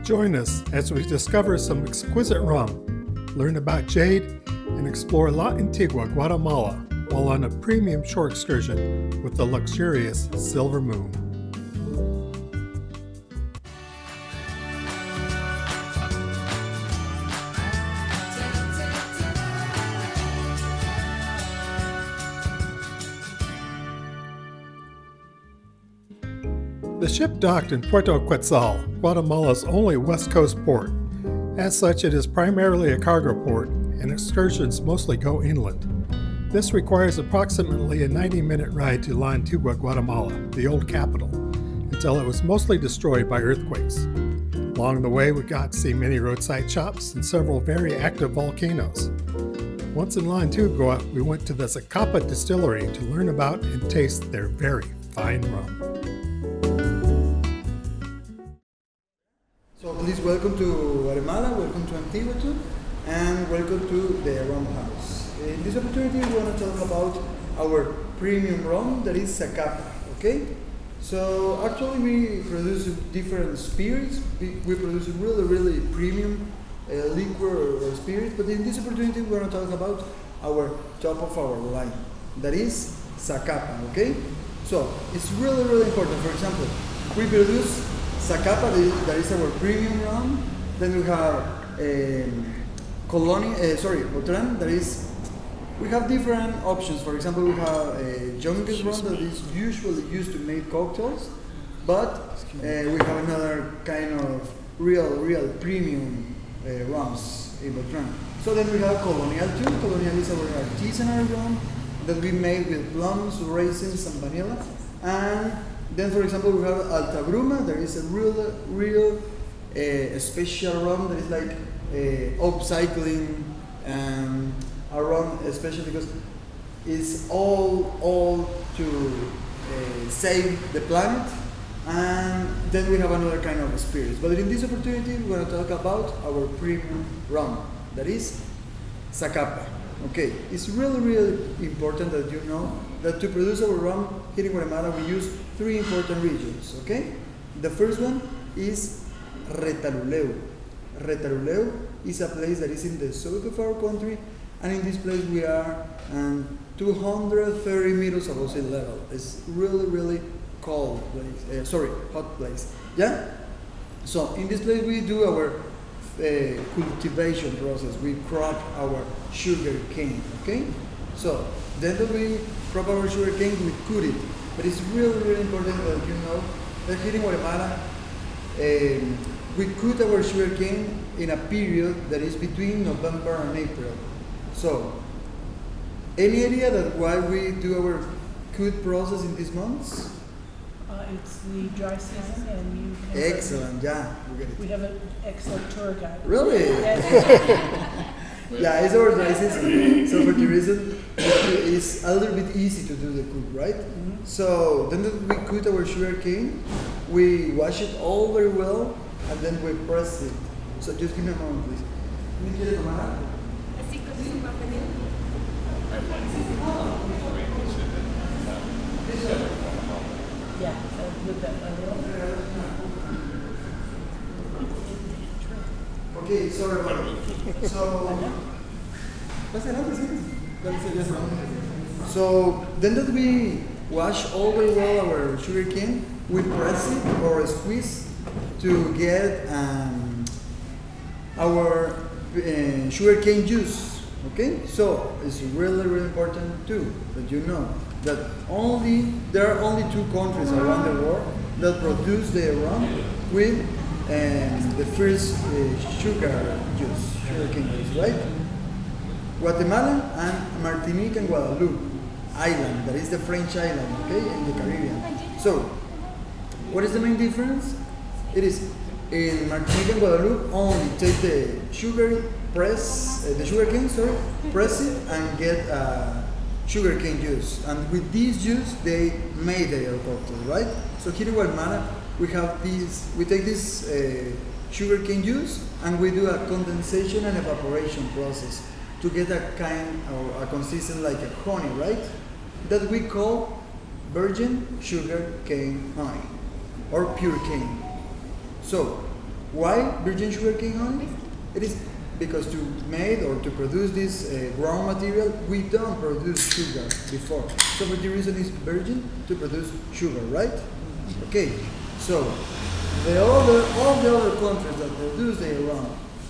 Join us as we discover some exquisite rum, learn about Jade, and explore La Antigua Guatemala while on a premium shore excursion with the luxurious Silver Moon. The ship docked in Puerto Quetzal, Guatemala's only west coast port. As such, it is primarily a cargo port, and excursions mostly go inland. This requires approximately a 90-minute ride to La Antigua Guatemala, the old capital, until it was mostly destroyed by earthquakes. Along the way, we got to see many roadside shops and several very active volcanoes. Once in La Antigua, we went to the Zacapa distillery to learn about and taste their very fine rum. So please welcome to Guatemala, welcome to Antigua too, and welcome to the rum house. In this opportunity we want to talk about our premium rum that is Zacapa, okay? So actually we produce different spirits, we produce really premium liquor or spirits, but in this opportunity we want to talk about our top of our line, that is Zacapa, okay? So it's really important. For example, we produce Zacapa, that is our premium rum. Then we have Botran, that is, we have different options. For example, we have a junket rum that is usually used to make cocktails, but we have another kind of real premium rums in Botran. So then we have Colonial too. Colonial is our artisanal rum that we make with plums, raisins, and vanilla. And then, for example, we have Alta Bruma. There is a real special rum that is like upcycling a rum, especially because it's all to save the planet. And then we have another kind of spirits. But in this opportunity, we're going to talk about our premium rum, that is Zacapa. Okay, it's really important that you know that to produce our rum here in Guatemala, we use three important regions, okay? The first one is Retaluleu. Retaluleu is a place that is in the south of our country, and in this place we are 230 meters above sea level. It's really cold place, hot place, yeah? So in this place we do our cultivation process. We crop our sugar cane, okay? So then that we crop our sugar cane, we cut it. But it's really important that you know that here in Guatemala, we cut our sugar cane in a period that is between November and April. So, any idea that why we do our cut process in these months? It's the dry season, and you can. Excellent, yeah, we get it. We have an excellent tour guide. Really? Yes. Yeah, it's our dry season. So for the reason, it's a little bit easy to do the cut, right? Mm-hmm. So then we cut our sugar cane, we wash it all very well, and then we press it. So just give me a moment, please. ¿Me quiere tomar? Así con su papelito. Yeah, with that. Okay, sorry about it. So then that we wash all very well our sugar cane, we press it or squeeze to get our sugar cane juice. Okay, so it's really important too that you know that there are only two countries around the world that produce their rum with the first sugar cane juice, right? Guatemala and Martinique and Guadeloupe island, that is the French island, okay, in the Caribbean. So, what is the main difference? It is in Martinique and Guadeloupe only take the sugar cane, press it and get sugar cane juice, and with this juice they made their cocktail, right? So here in Guatemala we take this sugar cane juice and we do a condensation and evaporation process to get a kind or a consistent like a honey, right? That we call virgin sugar cane honey or pure cane. So Why virgin sugarcane honey? It is because to make or to produce this raw material, we don't produce sugar before. So for the reason is virgin to produce sugar, right? Okay. So all the other countries that produce their rum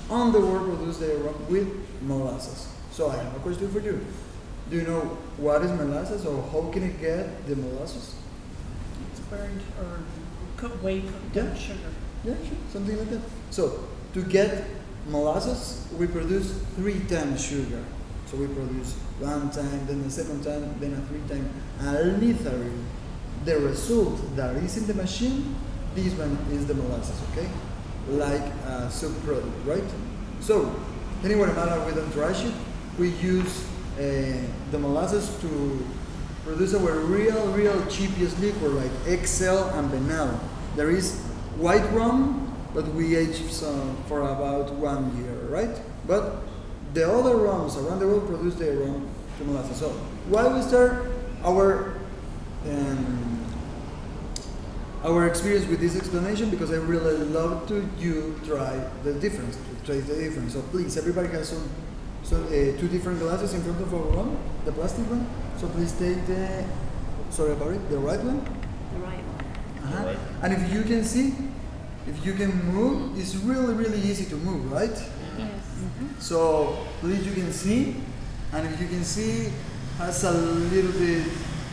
on the world produce their rum with molasses. So I have a question for you. Do you know what is molasses or how can it get the molasses? It's burned or cooked down sugar. Yeah, sure, something like that. So to get molasses, we produce 3 times sugar. So we produce 1 time, then the second time, then a 3 time, and literally the result that is in the machine, this one is the molasses, okay? Like a subproduct, right? So here in Guatemala we don't trash it. We use the molasses to produce our real cheapest liquor like XL and Venado. There is white rum, but we age some for about 1 year, right? But the other rums around the world produce their rum to molasses. So why we start our experience with this explanation? Because I really love to try the difference, to taste the difference. So please, everybody has some 2 different glasses in front of our rum, the plastic one. So please take the right one. The right one. Uh-huh. And if you can see, if you can move, it's really easy to move, right? Yes. Mm-hmm. So please you can see, and if you can see, has a little bit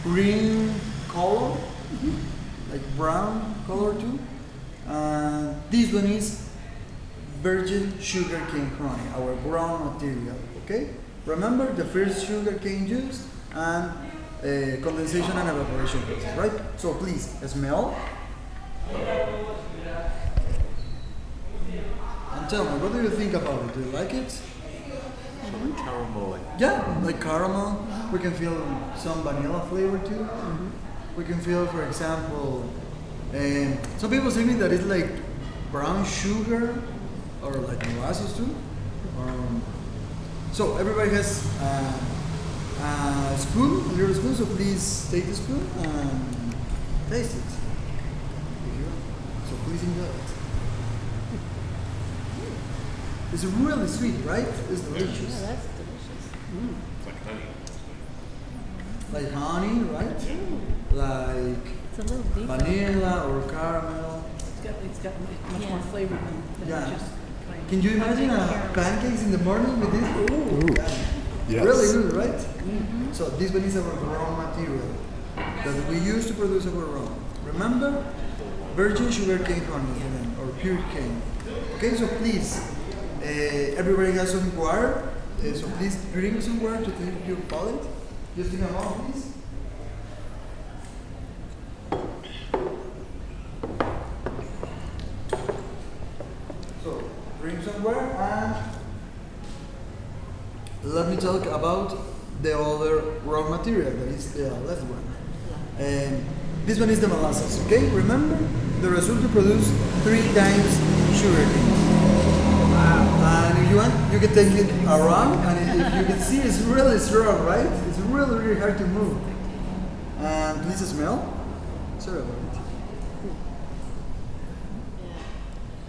green color, like brown color too. This one is virgin sugarcane honey, our brown material. Okay. Remember the first sugarcane juice and condensation and evaporation process, right? So please smell. And tell me, what do you think about it? Do you like it? Caramel. Yeah, like caramel. We can feel some vanilla flavor too. We can feel, for example, some people say me that it's like brown sugar or like molasses too. So everybody has a spoon, a little spoon. So please take the spoon and taste it. If you want. So please enjoy it. It's really sweet, right? It's delicious. Yeah, that's delicious. Like honey. Like honey, right? Like It's a little deeper. vanilla or caramel. It's got much more flavor than Yeah. just plain. Can you imagine pancakes in the morning with this? Ooh, Yes. really good, right? So this one is our raw material that we use to produce our rum. Remember, virgin sugarcane honey or pure cane. Okay, so please, everybody has some water. So please drink some water to clean your palate. Just take a moment, please. So drink some water and let me talk about the other raw material that is the left one. This one is the molasses, okay? Remember the result to produce 3 times sugar cane. And if you want, you can take it around, and if you can see, it's really strong, right? It's really hard to move. And please smell. Sorry about it.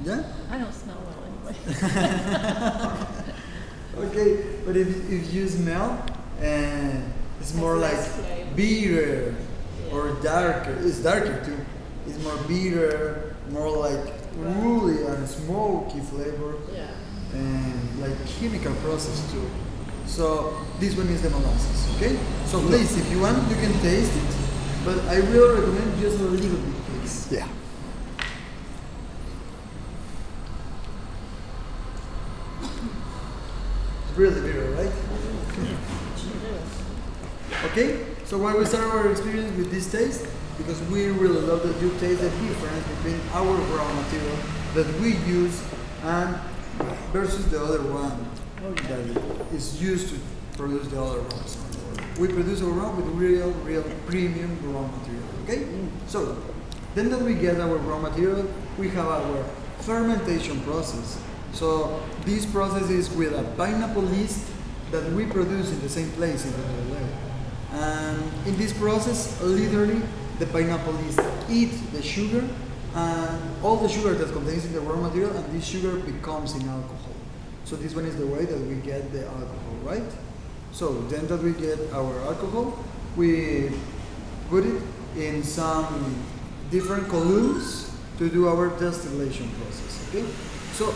Yeah? I don't smell well anyway. Okay, but if you smell, it's more like less flavor. bitter or darker. It's darker too. It's more bitter, more like woolly and smoky flavor, Yeah. and like chemical process too. So this one is the molasses. Okay. So please, if you want, you can taste it, but I will recommend just a little bit, please. Yeah. It's really bitter, right? Okay, so why we start our experience with this taste? Because we really love that you taste the difference between our raw material that we use and versus the other one that is used to produce the other rums. We produce our rum with real premium raw material. Okay, so then that we get our raw material, we have our fermentation process. So this process is with a pineapple yeast that we produce in the same place in the way. And in this process, literally, the pineapple yeast eats the sugar and all the sugar that contains in the raw material, and this sugar becomes in alcohol. So this one is the way that we get the alcohol, right? So then that we get our alcohol, we put it in some different columns to do our distillation process, okay? So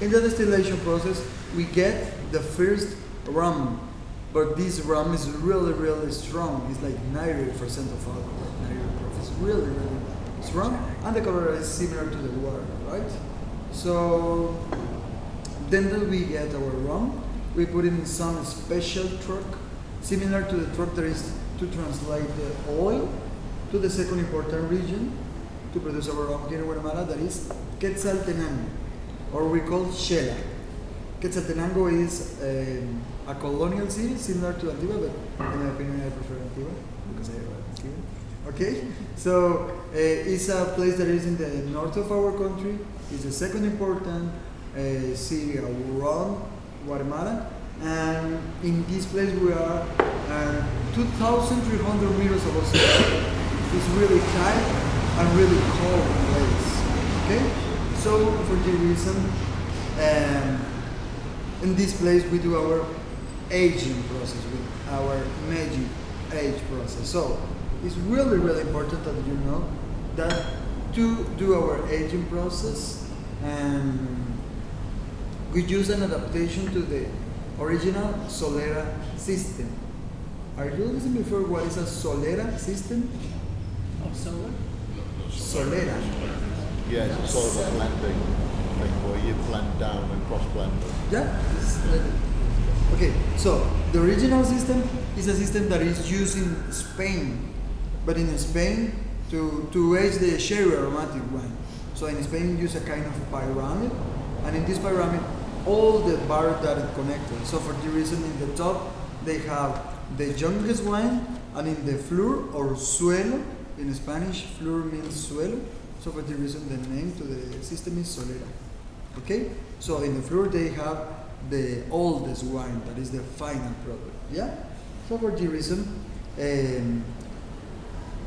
in the distillation process, we get the first rum, but this rum is really, really strong. It's like 90% of alcohol, 90%. It's really, really strong, and the color is similar to the water, right? So then that we get our rum, we put it in some special truck, similar to the truck that is to translate the oil to the second important region to produce our rum here in Guatemala, that is Quetzaltenango, or we call Shela. Quetzaltenango is a colonial city similar to Antigua, but in my opinion I prefer Antigua because I am Antigua. Okay, so it's a place that is in the north of our country. It's the second important city around Guatemala, and in this place we are 2,300 meters above sea level. It's really high and really cold place. Okay, so for this reason, in this place we do our aging process with our magic age process. So it's really, really important that you know that to do our aging process, we use an adaptation to the original Solera system. Are you listening before what is a Solera system? Oh, solar? Solera. Yeah, it's sort of a blending thing where you blend down and cross blend. Yeah. Okay, so the original system is a system that is used in Spain, but in Spain to age the sherry aromatic wine. So in Spain you use a kind of pyramid, and in this pyramid all the barrels that are connected. So for the reason in the top they have the youngest wine, and in the floor or suelo, in Spanish floor means suelo. So for the reason the name to the system is Solera. Okay? So in the floor they have the oldest wine, that is the final product. Yeah? So for the reason,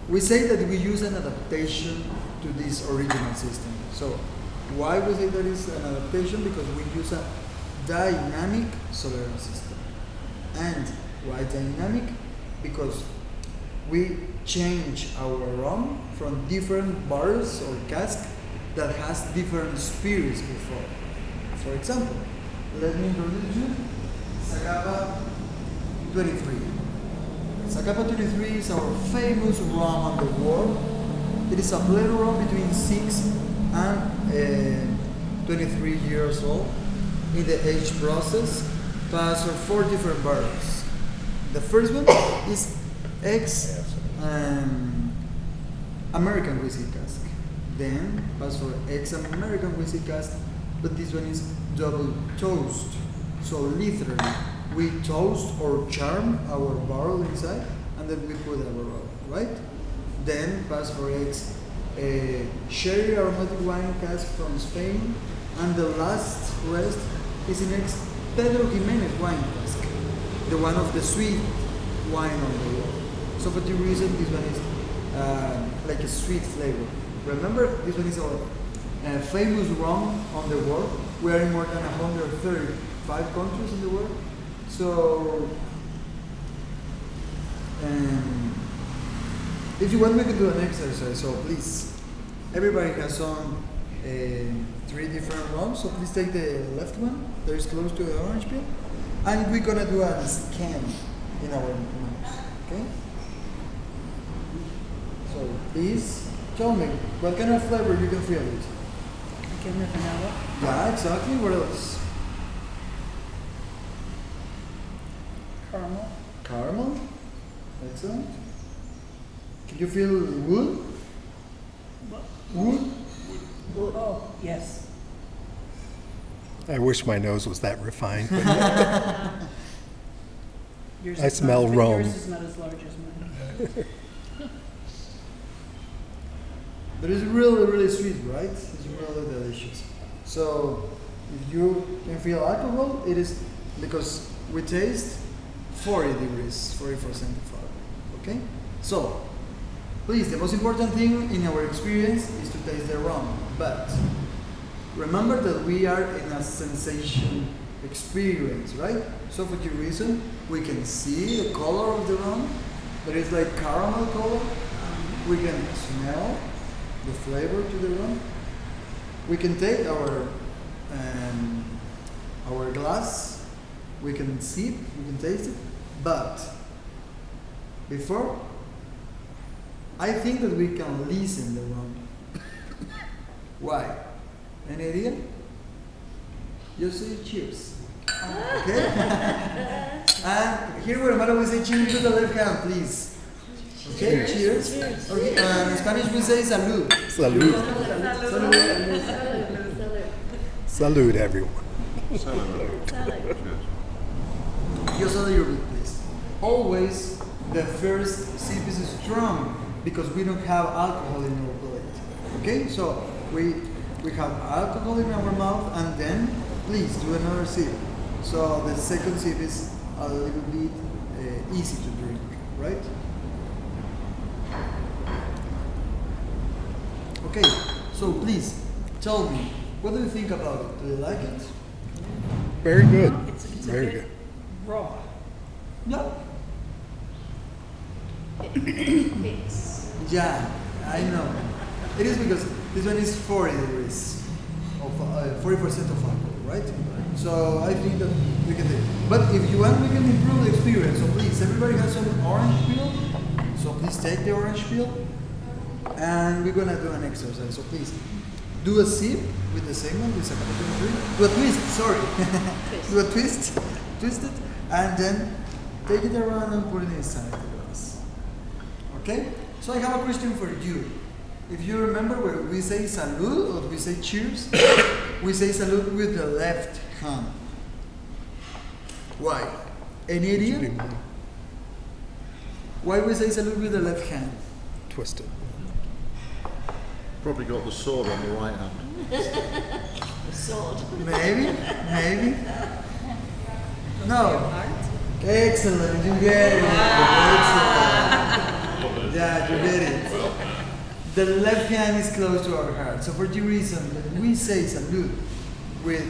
we say that we use an adaptation to this original system. So why we say that is an adaptation? Because we use a dynamic Solera system. And why dynamic? Because we change our rum from different barrels or casks that has different spirits before. For example, let me introduce you Zacapa 23. Zacapa 23 is our famous rum on the world. It is a blend rum between 6 and 23 years old. In the age process, pass through 4 different barrels. The first one is American whiskey cask. Then pass for American whiskey cask, but this one is double toast. So literally, we toast or charm our barrel inside, and then we put our barrel, right? Then pass for sherry aromatic wine cask from Spain, and the last rest is in Pedro Jimenez wine cask, the one of the sweet wine on the world. So for the reason this one is like a sweet flavor. Remember, this one is our famous rum on the world. We are in more than 135 countries in the world. So, if you want, we can do an exercise. So please, everybody has some 3 different rums. So please take the left one that is close to the orange peel, and we're gonna do a scan in our nose. Okay. So please tell me what kind of flavor you can feel it. Give me vanilla. Yeah, exactly. What else? Caramel. Caramel. Excellent. Can you feel wood? Wood? Oh, yes. I wish my nose was that refined. But Yours I is smell not, Rome. Yours is not as large as mine. But it's really, really sweet, right? It's really delicious. So, if you can feel alcohol, it is because we taste 40 degrees, 40% of alcohol. Okay? So, please, the most important thing in our experience is to taste the rum. But remember that we are in a sensation experience, right? So for that reason, we can see the color of the rum. That is like caramel color. We can smell the flavor to the rum. We can take our glass. We can sip. We can taste it. But before, I think that we can listen the rum. Why? Any idea? You say cheers. Okay? And here where Mara we say cheers with the left hand, please. Okay, cheers. Okay, in Spanish we say salud. Salud. Salud. Salud, everyone. You saw your bit, please. Always the first sip is strong because we don't have alcohol in our plate. Okay, so we have alcohol in our mouth, and then please do another sip. So the second sip is a little bit easy to drink, right? Okay, so please tell me, what do you think about it? Do you like it? Very good. It's Very a bit good. raw. No. It's Yeah, I know. It is because this one is 40 degrees, of 40% of alcohol, right? So I think that we can do it. But if you want, we can improve the experience. So please, everybody has some orange peel. So please take the orange peel, and we're gonna do an exercise. So please, do a sip with the same one, with Zacapa 23. Do a twist, sorry. Do a twist, twist it, and then take it around and put it inside the glass. Okay? So I have a question for you. If you remember when we say salud or we say cheers, we say salud with the left hand. Why? Any idea? Why we say salud with the left hand? Twisted. Probably got the sword on the right hand. the sword. Maybe? Maybe? No. Excellent, you get it. Excellent. Yeah, you get it. The left hand is close to our heart. So for the reason that we say salud with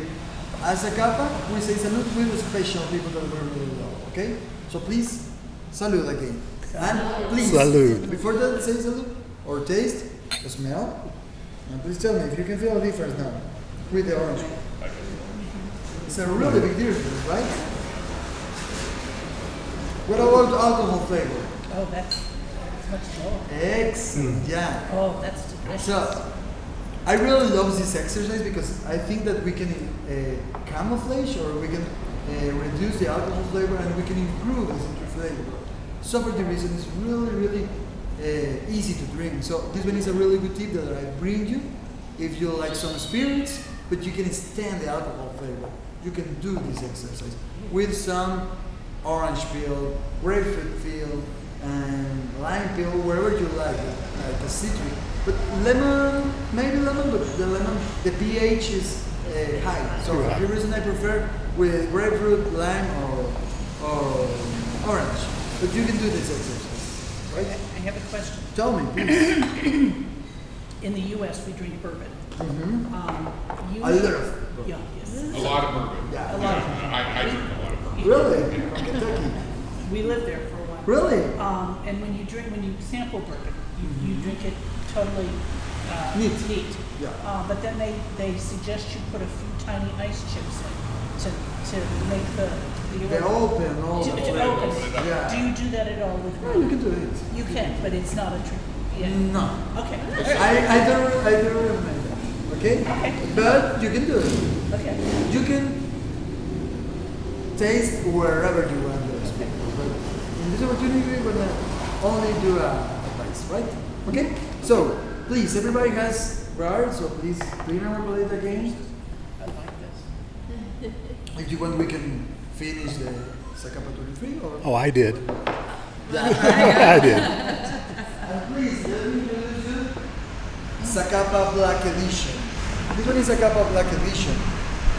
as a capa, we say salud with special people that we really love. Okay? So please, salud again. And please, Salud. before that say salud or taste, smell. And please tell me if you can feel a difference now with the orange. It's a really big difference, right? What about alcohol flavor? Oh, that's much lower. Excellent, yeah. Oh, that's delicious. So, I really love this exercise because I think that we can camouflage or we can reduce the alcohol flavor and we can improve the citric flavor. So for the reason it's really, really easy to drink. So this one is a really good tip that I bring you. If you like some spirits, but you can stand the alcohol flavor, you can do this exercise with some orange peel, grapefruit peel, and lime peel, wherever you like the citric. But lemon, maybe lemon, but the lemon, the pH is high. So for the reason I prefer with grapefruit, lime, or orange. But you can do this exercise, right? I have a question. Tell me, please. In the U.S., we drink bourbon. Mm-hmm. You, A lot of. Yeah, yes. A lot of bourbon. Yeah. A lot of I drink a lot of bourbon. Really? From Kentucky? We lived there for a while. Really? And when you sample bourbon, you drink it totally Neat. Yeah. But then they suggest you put a few tiny ice chips in to make the They open all the to flavors. open. Yeah. Do you do that at all with Yeah, you rum? can do it. You can, but it's not a trick. Yeah. No. Okay. I don't recommend that. Okay? Okay. But you can do it. Okay. You can taste wherever you want the experience. But in this opportunity, we're gonna only do a price, right? Okay? So please, everybody has guards, so please clean our plate again. I like this. If you want, we can finish the Zacapa 23 or. Oh, I did. I did. And please, let me introduce you Zacapa Black Edition. This one is Zacapa Black Edition.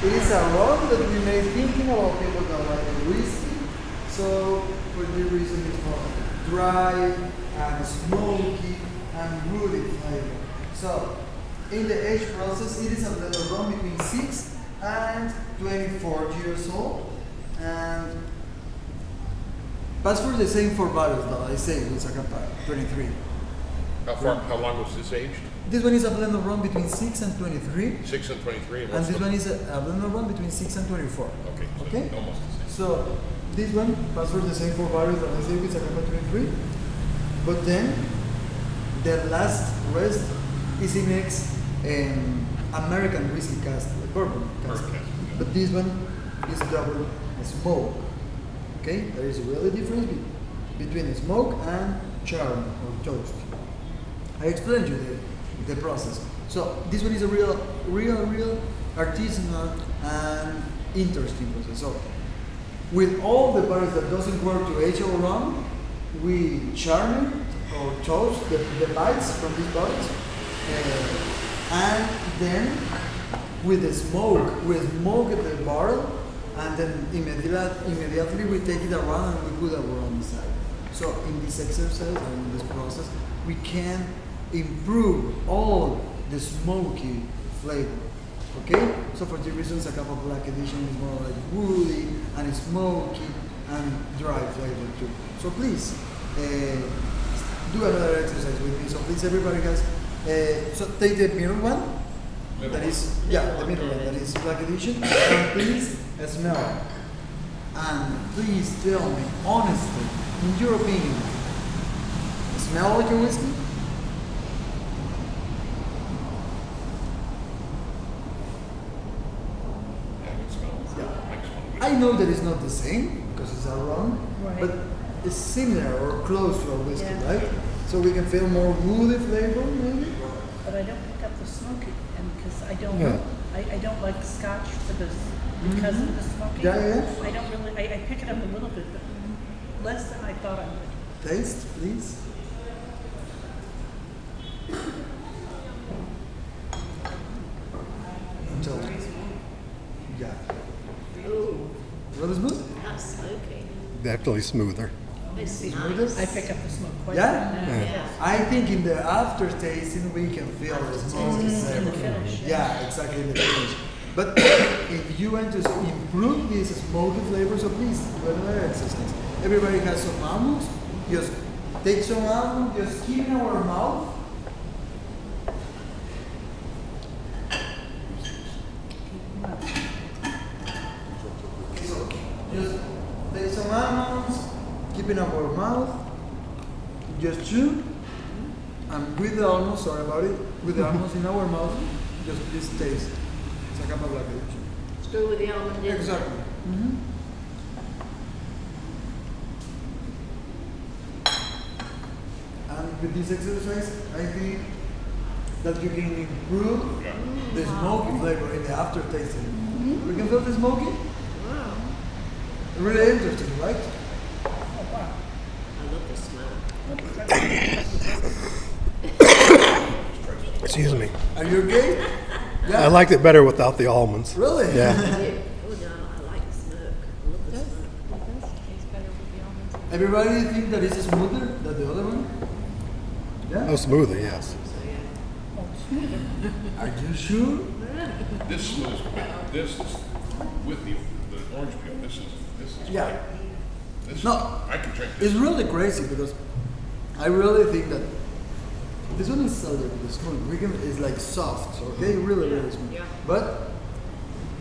It is a rum that we made thinking about people that like whiskey. So, for this reason, it's more dry and smoky and woody flavor. So, in the age process, it is a blend of rum between 6 and 24 years old, and pass for the same for barrels that I say with Zacapa 23. How long was this aged? This one is a blend of rum between 6 and 23, 6 and 23. and this one is a blend of rum between 6 and 24. Okay. So Okay? Almost the same. So this one passes for the same 4 barrels that I say with Zacapa 23, but then the last rest is in American whiskey cask, bourbon cask. Bourbon cask, yeah. But this one is double smoke. Okay, there is a really difference between smoke and charm or toast. I explained you the process. So this one is a real artisanal and interesting process. So with all the barrels that doesn't work to age our rum, we charm it or toast the bites from these barrels, and then with the smoke, we smoke the barrel, and then immediately we take it around and we put our rum inside. So in this exercise and in this process, we can improve all the smoky flavor. Okay? So for the reasons, a cup of Black Edition is more like woody and smoky and dry flavor too. So please do another exercise with me. So please, everybody has so take the middle one. That is the middle one. That is Black Edition. And please smell. And please tell me honestly, in your opinion, smell like a whiskey? I know that it's not the same because it's a rum, Right. but it's similar or close to a whiskey, Yeah. right? So we can feel more woody flavor, maybe. But I don't pick up the smoky, and because I don't, Yeah. I don't like Scotch for this because of the smoky. Yeah. I don't really. I pick it up a little bit, but less than I thought I would. Taste, please. So, yeah. Ooh, Really smooth? that's smoky. Definitely smoother. It's Smoother? nice. I pick up the smoke quite Yeah? a bit now. Yeah. I think in the aftertasting we can feel the smoke In the flavor. finish. Yeah, exactly in the finish. But if you want to improve this smoky flavor, so please do another exercise. Everybody has some almonds. Just take some almonds, just keep in our mouth. So just take some almonds, keep in our mouth, just chew, and with the almonds, sorry about it, with the almonds in our mouth, just please taste. It's a cup of Black Edition. Screw with the almond in. Exactly. And with this exercise, I think that you can improve the smoky flavor in the aftertasting. We can feel the smoky? Wow. Really interesting, right? Oh wow. I love the smell. Excuse me. Are you okay? I liked it better without the almonds. Really? Yeah. Oh, no, I like the smoke. I love the smoke. Everybody think that it's smoother than the other one? Yeah? Oh, smoother, yes. Are you sure? This smells good. This is with the orange peel. This is Yeah. great. This No. I can drink this. It's really crazy because I really think that this one is a little bit smooth. It's like soft, okay? Really, really smooth. Yeah. But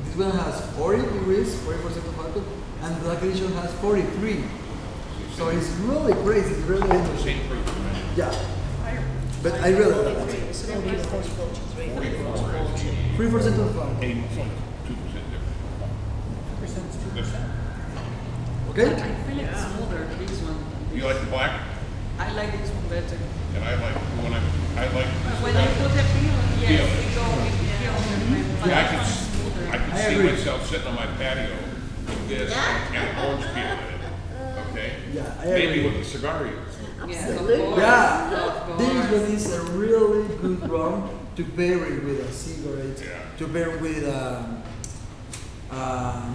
this one has 40 degrees, 40% of alcohol, and the Black Edition has 43. So it's really crazy. It's really interesting. Same fruit. Yeah. But I really like it. 43. 3% of alcohol. 2% different. Percent, This, 2%. Okay? I feel it's smoother, this one. you like the black, I like this one better. and I like when I like. When you put the peel, yes, Peel. it goes, it Yeah, I feels can, smoother. I can I see agree. myself sitting on my patio with this and orange peel in it. Okay? Yeah, I Maybe agree. with a cigar you. Yes, of course. Yeah, Of this course. one is a really good rum to pair it with a cigarette, Yeah. to pair with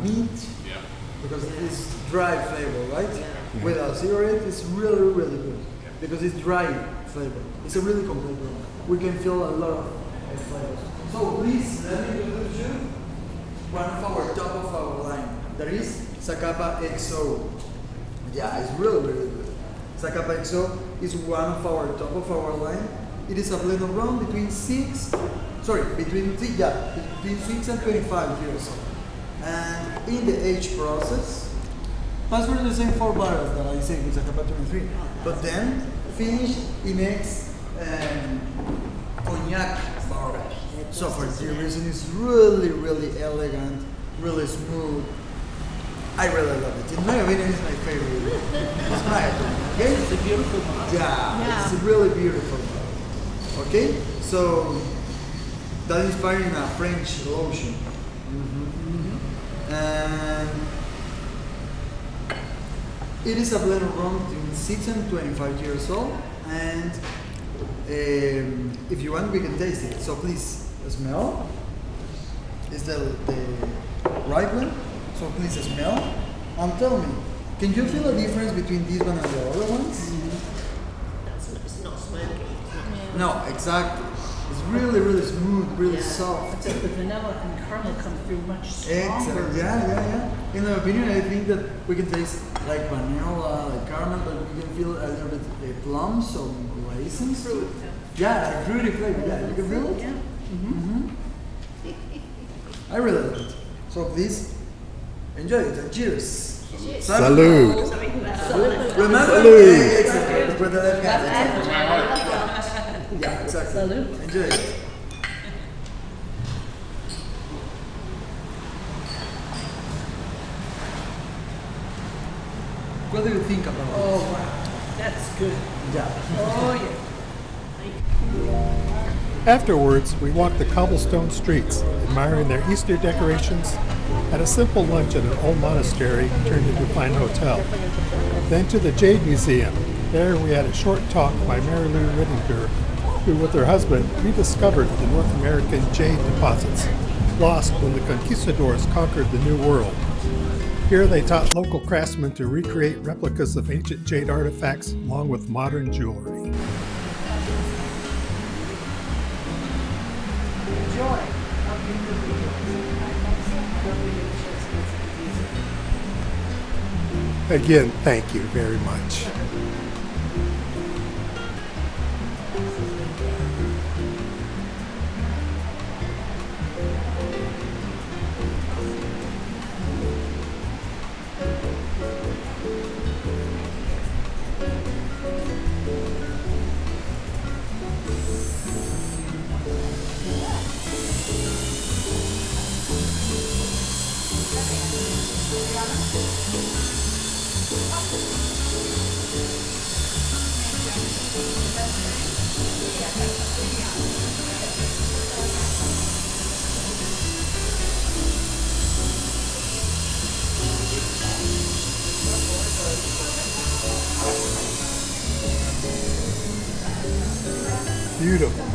meat, Yeah. because it is dry flavor, right? With a cigarette, it's really, really good because it's dry flavor. It's a really complete rum. We can feel a lot of flavors. So please let me introduce you one of our top of our line. That is Zacapa XO. Yeah, it's really good. Zacapa XO is one of our top of our line. It is a blend of rum between 6 and 25 years old. And in the age process, pass through the same 4 barrels that I say with Zacapa 23, but then finish in cognac barrel. So for this reason, it's really elegant, really smooth. I really love it. In my opinion, it's my favorite. It's my opinion. Okay? It's a beautiful bottle. Yeah, it's really beautiful. Okay, so that inspired in a French lotion. And it is a blend of rum between 6 and 25 years old. And if you want, we can taste it. So please smell. It's the right one. So please smell and tell me, can you feel a difference between this one and the other ones? It's not smoky. No, exactly. It's really smooth, really soft. It's like the vanilla and caramel come through much stronger. Excellent. Yeah. In my opinion, I think that we can taste like vanilla, like caramel, but we can feel a little bit plums, some raisins. Fruit. Yeah, like fruity flavor. Yeah, you can feel it? Yeah. I really love it. So please, enjoy it and cheers. Salud. Remember? Salud. Yeah, exactly. With the left hand. Yeah, exactly. Salud. Enjoy it. What do you think about it? Oh, wow. That's good. Yeah. Oh, yeah. Afterwards, we walked the cobblestone streets, admiring their Easter decorations, had a simple lunch at an old monastery turned into a fine hotel. Then to the Jade Museum. There we had a short talk by Mary Lou Rittinger, who with her husband rediscovered the North American jade deposits, lost when the conquistadors conquered the New World. Here they taught local craftsmen to recreate replicas of ancient jade artifacts along with modern jewelry. Enjoy. Again, thank you very much. Beautiful.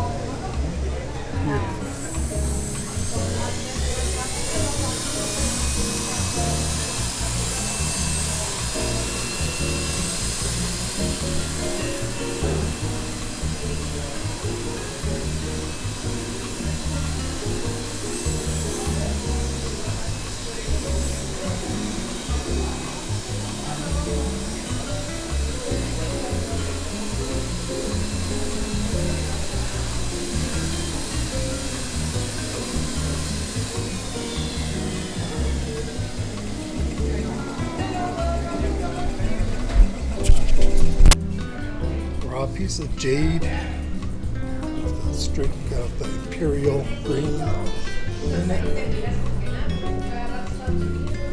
Raw piece of jade, the streak of the imperial green.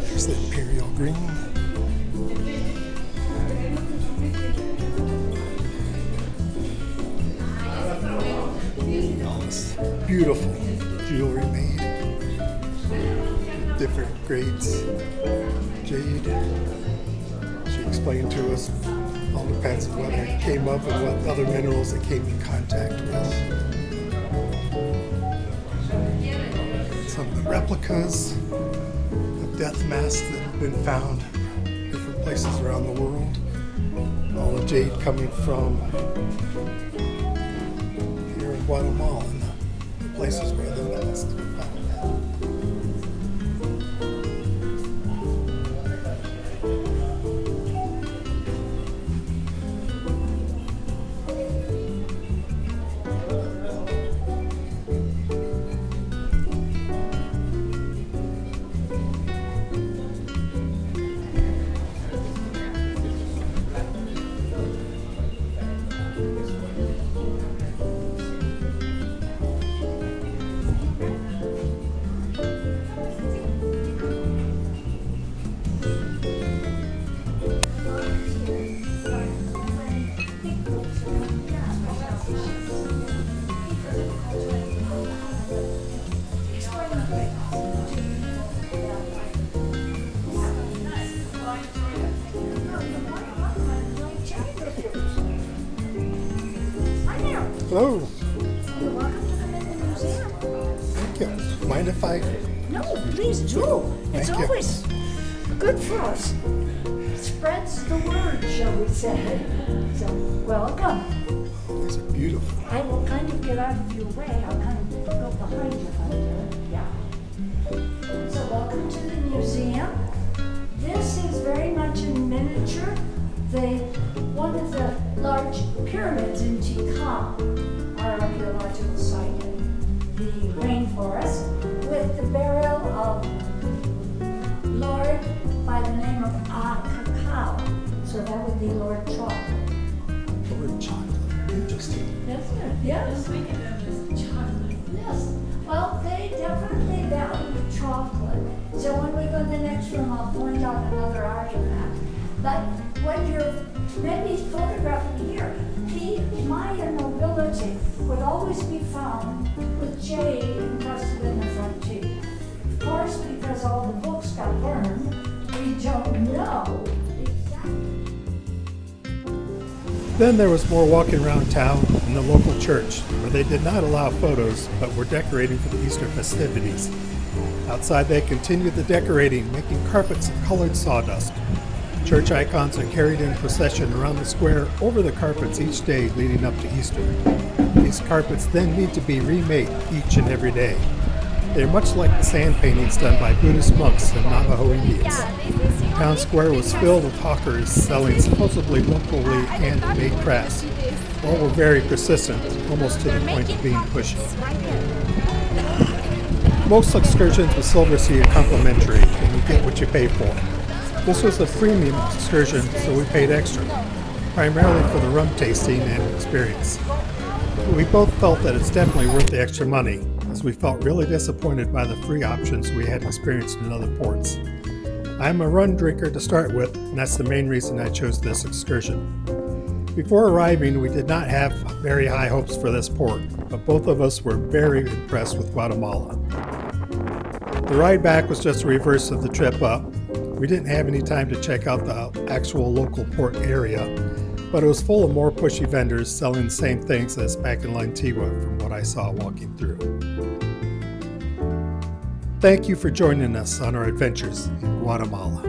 There's the imperial green. All this beautiful jewelry made with different grades of jade. She explained to us all depends on whether it came up and what other minerals it came in contact with. Some of the replicas of death masks that have been found in different places around the world. All the jade coming from here in Guatemala and the places where the metals found at. Hello. You're welcome to come in the museum. Thank you. Mind if I... No, please do. It's Thank you. always good for us. Spreads the word, shall we say. So, welcome. These are beautiful. I will kind of get out of your way. I'll kind of go behind you, Hunter. Yeah. So, welcome to the museum. This is very much in miniature. One of the large pyramids in Tikal, our archaeological site in the rainforest, with the burial of Lord by the name of Cacao. So that would be Lord Chocolate. Lord Chocolate. Interesting. Isn't it? Yes. Yes. Well, they definitely valued chocolate. So when we go to the next room, I'll point out another artifact. But when you're maybe photographing here, the Maya nobility would always be found with jade encrusted in the front teeth. Of course, because all the books got burned, we don't know exactly. Then there was more walking around town in the local church, where they did not allow photos, but were decorating for the Easter festivities. Outside they continued the decorating, making carpets of colored sawdust. Church icons are carried in procession around the square over the carpets each day leading up to Easter. These carpets then need to be remade each and every day. They are much like the sand paintings done by Buddhist monks and Navajo Indians. Town square was filled with hawkers selling supposedly locally handmade crafts. All were very persistent, almost to the point of being pushy. Most excursions with Silversea are complimentary, and you get what you pay for. This was a premium excursion, so we paid extra, primarily for the rum tasting and experience. But we both felt that it's definitely worth the extra money, as we felt really disappointed by the free options we had experienced in other ports. I'm a rum drinker to start with, and that's the main reason I chose this excursion. Before arriving, we did not have very high hopes for this port, but both of us were very impressed with Guatemala. The ride back was just the reverse of the trip up. We didn't have any time to check out the actual local port area, but it was full of more pushy vendors selling the same things as back in Antigua from what I saw walking through. Thank you for joining us on our adventures in Guatemala.